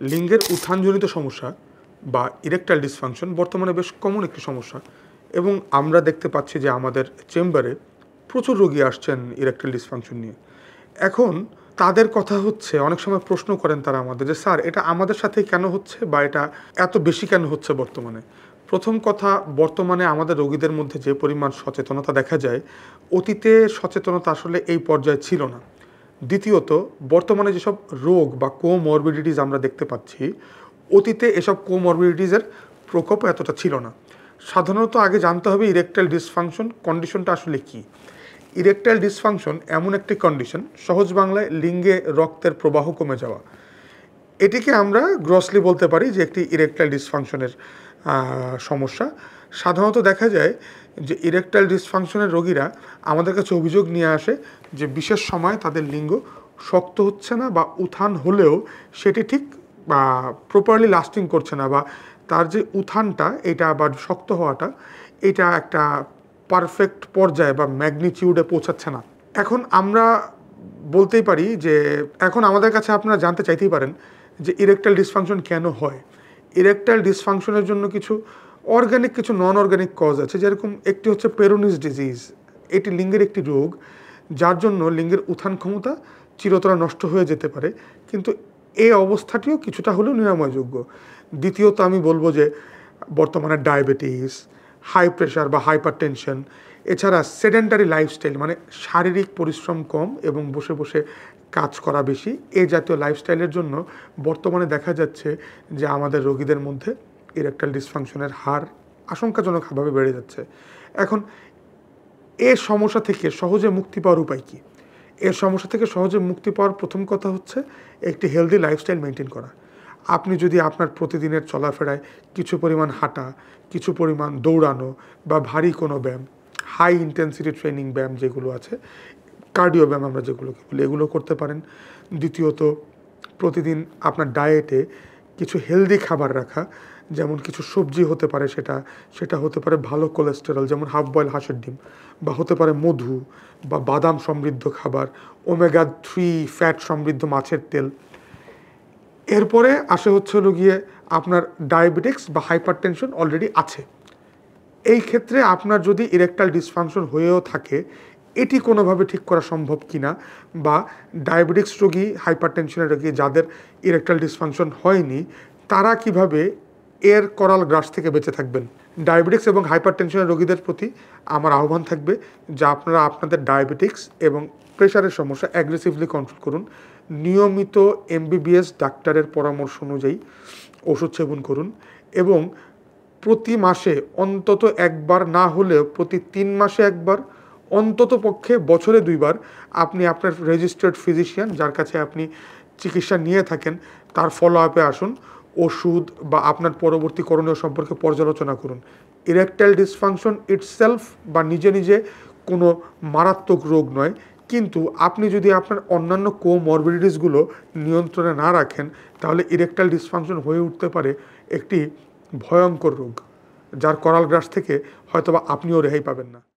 লিঙ্গের উত্থানজনিত সমস্যা বা ইরেকটাইল ডিসফাংশন বর্তমানে বেশ কমন একটি সমস্যা এবং আমরা দেখতে পাচ্ছি যে আমাদের চেম্বারে প্রচুর রোগী আসছেন ইরেকটাইল ডিসফাংশন নিয়ে। এখন তাদের কথা হচ্ছে, অনেক সময় প্রশ্ন করেন তারা আমাদের যে স্যার এটা আমাদের সাথেই কেন হচ্ছে বা এটা এত বেশি কেন হচ্ছে বর্তমানে। প্রথম কথা, বর্তমানে আমাদের রোগীদের মধ্যে যে পরিমাণ সচেতনতা দেখা যায়, অতীতে সচেতনতা আসলে এই পর্যায়ে ছিল না। দ্বিতীয়ত, বর্তমানে যেসব রোগ বা কোমরবিডিটিস আমরা দেখতে পাচ্ছি, অতীতে এসব কোমরবিডিটিসের প্রকোপ এতটা ছিল না। সাধারণত আগে জানতে হবে ইরেকটাইল ডিসফাংশন কন্ডিশনটা আসলে কী। ইরেকটাইল ডিসফাংশন এমন একটি কন্ডিশন, সহজ বাংলায় লিঙ্গে রক্তের প্রবাহ কমে যাওয়া। এটিকে আমরা গ্রসলি বলতে পারি যে একটি ইরেকটাইল ডিসফাংশনের সমস্যা। সাধারণত দেখা যায় যে ইরেকটাইল ডিসফাংশনের রোগীরা আমাদের কাছে অভিযোগ নিয়ে আসে যে বিশেষ সময় তাদের লিঙ্গ শক্ত হচ্ছে না বা উত্থান হলেও সেটি ঠিক প্রপারলি লাস্টিং করছে না, বা তার যে উত্থানটা এটা বা শক্ত হওয়াটা এটা একটা পারফেক্ট পর্যায়ে বা ম্যাগনিটিউডে পৌঁছাচ্ছে না। এখন আমরা বলতেই পারি যে এখন আমাদের কাছে আপনারা জানতে চাইতেই পারেন যে ইরেকটাইল ডিসফাংশন কেন হয়। ইরেকটাইল ডিসফাংশনের জন্য কিছু অর্গানিক, কিছু নন অর্গানিক কজ আছে। যেরকম একটি হচ্ছে পেরোনিস ডিজিজ। এটি লিঙ্গের একটি রোগ যার জন্য লিঙ্গের উত্থান ক্ষমতা চিরতরে নষ্ট হয়ে যেতে পারে, কিন্তু এই অবস্থাটিও কিছুটা হলেও নিরাময়যোগ্য। দ্বিতীয়ত আমি বলবো যে বর্তমানে ডায়াবেটিস, হাই প্রেশার বা হাইপারটেনশন, এছাড়া সেডেন্টারি লাইফস্টাইল মানে শারীরিক পরিশ্রম কম এবং বসে বসে কাজ করা বেশি, এই জাতীয় লাইফস্টাইলের জন্য বর্তমানে দেখা যাচ্ছে যে আমাদের রোগীদের মধ্যে ইরেকটাইল ডিসফাংশনের হার আশঙ্কাজনকভাবে বেড়ে যাচ্ছে। এখন এই সমস্যা থেকে সহজে মুক্তি পাওয়ার উপায় কী? এর সমস্যা থেকে সহজে মুক্তি পাওয়ার প্রথম কথা হচ্ছে একটি হেলদি লাইফস্টাইল মেনটেন করা। আপনি যদি আপনার প্রতিদিনের চলাফেরায় কিছু পরিমাণ হাঁটা, কিছু পরিমাণ দৌড়ানো বা ভারী কোনো ব্যায়াম, হাই ইন্টেন্সিটি ট্রেনিং ব্যায়াম যেগুলো আছে, কার্ডিও ব্যায়াম আমরা যেগুলোকে বলি, এগুলো করতে পারেন। দ্বিতীয়ত, প্রতিদিন আপনার ডায়েটে কিছু হেলদি খাবার রাখা, যেমন কিছু সবজি হতে পারে, সেটা হতে পারে ভালো কোলেস্টেরল যেমন হাফ বয়েল হাঁসের ডিম, বা হতে পারে মধু বা বাদাম সমৃদ্ধ খাবার, ওমেগা 3 ফ্যাট সমৃদ্ধ মাছের তেল। এরপরে আসে হচ্ছে হলো গিয়ে আপনার ডায়াবেটিক্স বা হাইপারটেনশন অলরেডি আছে। এই ক্ষেত্রে আপনার যদি ইরেকটাইল ডিসফাংশন হয়েও থাকে, এটি কোনোভাবে ঠিক করা সম্ভব কিনা, বা ডায়াবেটিক্স রোগী, হাইপারটেনশনের রোগী যাদের ইরেকটাইল ডিসফাংশন হয়নি, তারা কিভাবে এর করাল গ্রাস থেকে বেঁচে থাকবেন। ডায়াবেটিক্স এবং হাইপারটেনশনের রোগীদের প্রতি আমার আহ্বান থাকবে যে আপনারা আপনাদের ডায়াবেটিক্স এবং প্রেশারের সমস্যা অ্যাগ্রেসিভলি কন্ট্রোল করুন। নিয়মিত এমবিবিএস ডাক্তারের পরামর্শ অনুযায়ী ওষুধ সেবন করুন এবং প্রতি মাসে অন্তত একবার, না হলেও প্রতি 3 মাসে একবার, অন্তত পক্ষে বছরে 2 বার আপনি আপনার রেজিস্টার্ড ফিজিশিয়ান, যার কাছে আপনি চিকিৎসা নিয়ে থাকেন, তার ফলো আপে আসুন। ওষুধ বা আপনার পরবর্তী করণীয় সম্পর্কে পর্যালোচনা করুন। ইরেকটাইল ডিসফাংশন ইটসেলফ বা নিজে নিজে কোনো মারাত্মক রোগ নয়, কিন্তু আপনি যদি আপনার অন্যান্য কোমরবিডিটিসগুলো নিয়ন্ত্রণে না রাখেন, তাহলে ইরেকটাইল ডিসফাংশন হয়ে উঠতে পারে একটি ভয়ঙ্কর রোগ, যার করাল গ্রাস থেকে হয়তোবা আপনিও রেহাই পাবেন না।